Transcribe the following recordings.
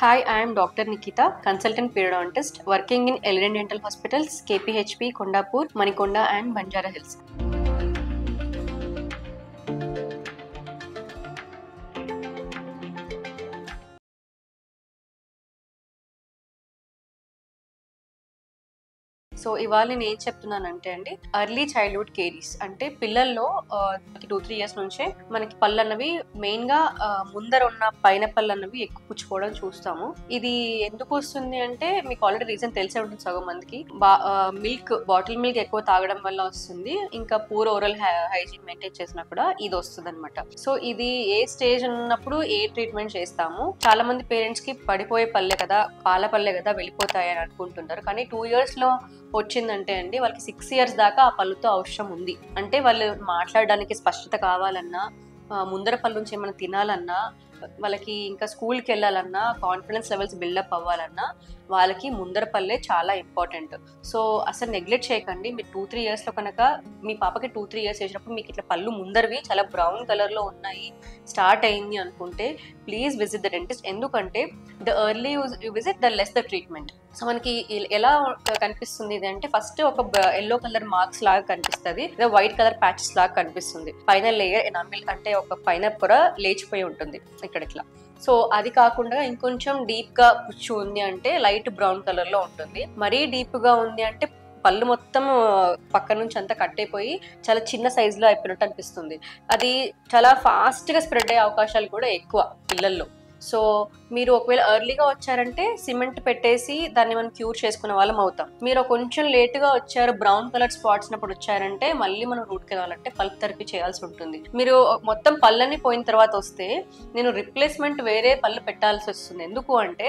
Hi, I am Dr. Nikita, consultant periodontist working in Elegant Dental Hospitals, KPHP, Kondapur, Manikonda and Banjara Hills. So ఇవాళ నేను ఏం చెప్తున్నానంటే అండి, early childhood caries అంటే పిల్లల్లో 2-3 years నుంచే మనకి పళ్ళు అన్నవి మెయిన్ గా ముందర ఉన్న పైన పళ్ళు అన్నవి ఎక్కువ పుచ్చుకోవడం చూస్తాము. ఇది ఎందుకు వస్తుంది అంటే మీకు ఆల్రెడీ రీజన్ తెలిసే ఉంటుంది సగం మందికి. బాటిల్ మిల్క్ ఎక్కువ తాగడం వల్ల వస్తుంది, ఇంకా పూర్ ఓరల్ హైజీన్ మెయింటైన్ చేసినా కూడా ఇది వస్తుంది అనమాట. సో ఇది ఏ స్టేజ్ ఉన్నప్పుడు ఏ ట్రీట్మెంట్ చేస్తాము. చాలా మంది పేరెంట్స్ కి పడిపోయే పళ్ళే కదా, పాల పళ్ళే కదా వెళ్ళిపోతాయి అని అనుకుంటుంటారు. కానీ 2 years లో వచ్చిందంటే అండి వాళ్ళకి 6 years దాకా ఆ పళ్ళుతో అవసరం ఉంది. అంటే వాళ్ళు మాట్లాడడానికి స్పష్టత కావాలన్నా, ముందర పళ్ళు నుంచి ఏమైనా తినాలన్నా, వాళ్ళకి ఇంకా స్కూల్కి వెళ్ళాలన్నా, కాన్ఫిడెన్స్ లెవెల్స్ బిల్డప్ అవ్వాలన్నా వాళ్ళకి ముందర పళ్ళే చాలా ఇంపార్టెంట్. సో అసలు నెగ్లెక్ట్ చేయకండి. మీరు 2-3 yearsలో కనుక మీ పాపకి 2-3 years చేసినప్పుడు మీకు ఇట్లా పళ్ళు ముందరవి చాలా బ్రౌన్ కలర్లో ఉన్నాయి, స్టార్ట్ అయింది అనుకుంటే ప్లీజ్ విజిట్ ద డెంటిస్ట్. ఎందుకంటే the early you visit the less the treatment. So మనకి ఎలా కనిపిస్తుంది ఇది అంటే ఫస్ట్ ఒక ఎల్లో కలర్ మార్క్స్ లాగా కనిపిస్తుంది, వైట్ కలర్ ప్యాచెస్ లాగా కనిపిస్తుంది. పైన లేయర్ ఎనామిల్ అంటే ఒక పైన పొర లేచిపోయి ఉంటుంది ఇక్కడ ఇట్లా. సో అది కాకుండా ఇంకొంచెం డీప్ గా పుచ్చు ఉంది అంటే లైట్ బ్రౌన్ కలర్ లో ఉంటుంది. మరీ డీప్ గా ఉంది అంటే పళ్ళు మొత్తం పక్క నుంచి అంతా కట్ అయిపోయి చాలా చిన్న సైజ్ లో అయిపోయినట్టు అనిపిస్తుంది. అది చాలా ఫాస్ట్ గా స్ప్రెడ్ అయ్యే అవకాశాలు కూడా ఎక్కువ పిల్లల్లో. సో మీరు ఒకవేళ ఎర్లీగా వచ్చారంటే సిమెంట్ పెట్టేసి దాన్ని మనం క్యూర్ చేసుకునే వాళ్ళం అవుతాం. మీరు కొంచెం లేటుగా వచ్చారు, బ్రౌన్ కలర్ స్పాట్స్ ఉన్నప్పుడు వచ్చారంటే మళ్ళీ మనం రూట్ కెనాలంటే పల్ప్ థెరపీ చేయాల్సి ఉంటుంది. మీరు మొత్తం పళ్ళని పోయిన తర్వాత వస్తే నేను రిప్లేస్మెంట్ వేరే పళ్ళు పెట్టాల్సి వస్తుంది. ఎందుకు అంటే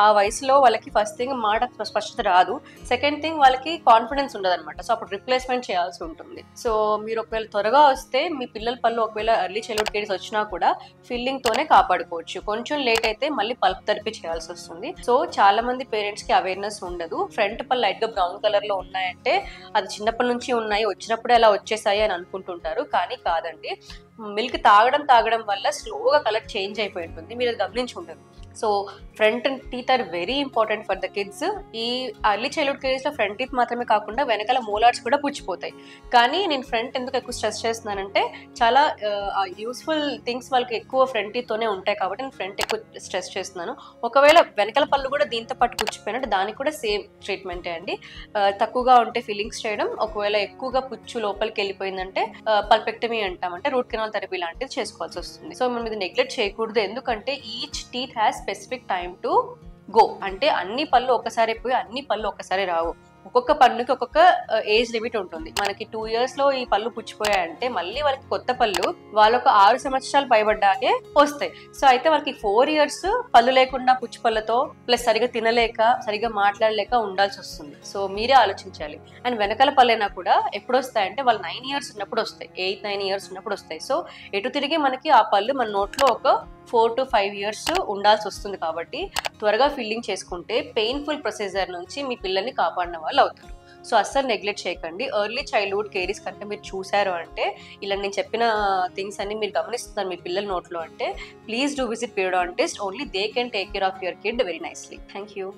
ఆ వయసులో వాళ్ళకి ఫస్ట్ థింగ్ మాట స్పష్టత రాదు, సెకండ్ థింగ్ వాళ్ళకి కాన్ఫిడెన్స్ ఉండదు అనమాట. సో అప్పుడు రిప్లేస్మెంట్ చేయాల్సి ఉంటుంది. సో మీరు ఒకవేళ త్వరగా వస్తే మీ పిల్లల పళ్ళు ఒకవేళ ఎర్లీ చైల్డ్హుడ్ కేర్స్ వచ్చినా కూడా ఫిల్లింగ్ తోనే కాపాడుకోవచ్చు. కొంచెం లేట్ అయితే మళ్ళీ పల్ప్ థెరపీ చేయాల్సి వస్తుంది. సో చాలా మంది పేరెంట్స్ కి అవేర్నెస్ ఉండదు. ఫ్రంట్ పళ్ళు లైట్ గా బ్రౌన్ కలర్ లో ఉన్నాయంటే అది చిన్నప్పటి నుంచి ఉన్నాయి, వచ్చినప్పుడే అలా వచ్చేసాయి అని అనుకుంటుంటారు. కానీ కాదండి, మిల్క్ తాగడం వల్ల స్లోగా కలర్ చేంజ్ అయిపోయి ఉంటుంది, మీరు అది గమనించి ఉండదు. So front teeth are very important for the kids. ఈ ఎర్లీ చైల్డ్హుడ్ కేర్స్ లో ఫ్రంట్ టీత్ మాత్రమే కాకుండా వెనకాల మోలార్స్ కూడా పుచ్చిపోతాయి. కానీ నేను ఫ్రంట్ ఎందుకు ఎక్కువ స్ట్రెస్ చేస్తున్నానంటే చాలా యూస్ఫుల్ థింగ్స్ వాళ్ళకి ఎక్కువ ఫ్రంట్ టీత్ తోనే ఉంటాయి కాబట్టి నేను ఫ్రంట్ ఎక్కువ స్ట్రెస్ చేస్తున్నాను. ఒకవేళ వెనకాల పళ్ళు కూడా దీంతో పాటు పుచ్చిపోయినట్టు దానికి కూడా సేమ్ ట్రీట్మెంటే అండి. తక్కువగా ఉంటే ఫిల్లింగ్స్ చేయడం, ఒకవేళ ఎక్కువగా పుచ్చు లోపలికి వెళ్ళిపోయిందంటే పల్పెక్టమీ అంటాం, అంటే రూట్ కెనాల్ థెరపీ లాంటిది చేసుకోవాల్సి వస్తుంది. సో మనం ఇది నెగ్లెక్ట్ చేయకూడదు. ఎందుకంటే each teeth has specific time to go. అంటే అన్ని పళ్ళు ఒకసారి పోయి అన్ని పళ్ళు ఒకసారి రావు. ఒక్కొక్క పన్నుకి ఒక్కొక్క ఏజ్ లిమిట్ ఉంటుంది. మనకి 2 years లో ఈ పళ్ళు పుచ్చిపోయాయంటే మళ్ళీ వాళ్ళకి కొత్త పళ్ళు వాళ్ళొక 6 సంవత్సరాలు పైబడ్డాకే వస్తాయి. సో అయితే వాళ్ళకి 4 years పళ్ళు లేకుండా పుచ్చి పళ్ళతో ప్లస్ సరిగా తినలేక సరిగా మాట్లాడలేక ఉండాల్సి వస్తుంది. సో మీరే ఆలోచించాలి. అండ్ వెనకాల పళ్ళైనా కూడా ఎప్పుడు వస్తాయంటే వాళ్ళు 9 years ఉన్నప్పుడు వస్తాయి, 8-9 years ఉన్నప్పుడు వస్తాయి. సో ఎటు తిరిగి మనకి ఆ పళ్ళు మన నోట్లో ఒక 4 to 5 years ఉండాల్సి వస్తుంది. కాబట్టి త్వరగా ఫిల్లింగ్ చేసుకుంటే పెయిన్ఫుల్ ప్రొసీజర్ నుంచి మీ పిల్లల్ని కాపాడిన వాళ్ళు అవుతారు. సో అస్సలు నెగ్లెక్ట్ చేయకండి. ఎర్లీ చైల్డ్హుడ్ కేరీస్ కనుక మీరు చూసారు అంటే, ఇలా నేను చెప్పిన థింగ్స్ అన్ని మీరు గమనిస్తున్నారు మీ పిల్లల నోట్లో అంటే please do visit periodontist. Only they can take care of your kid very nicely. Thank you.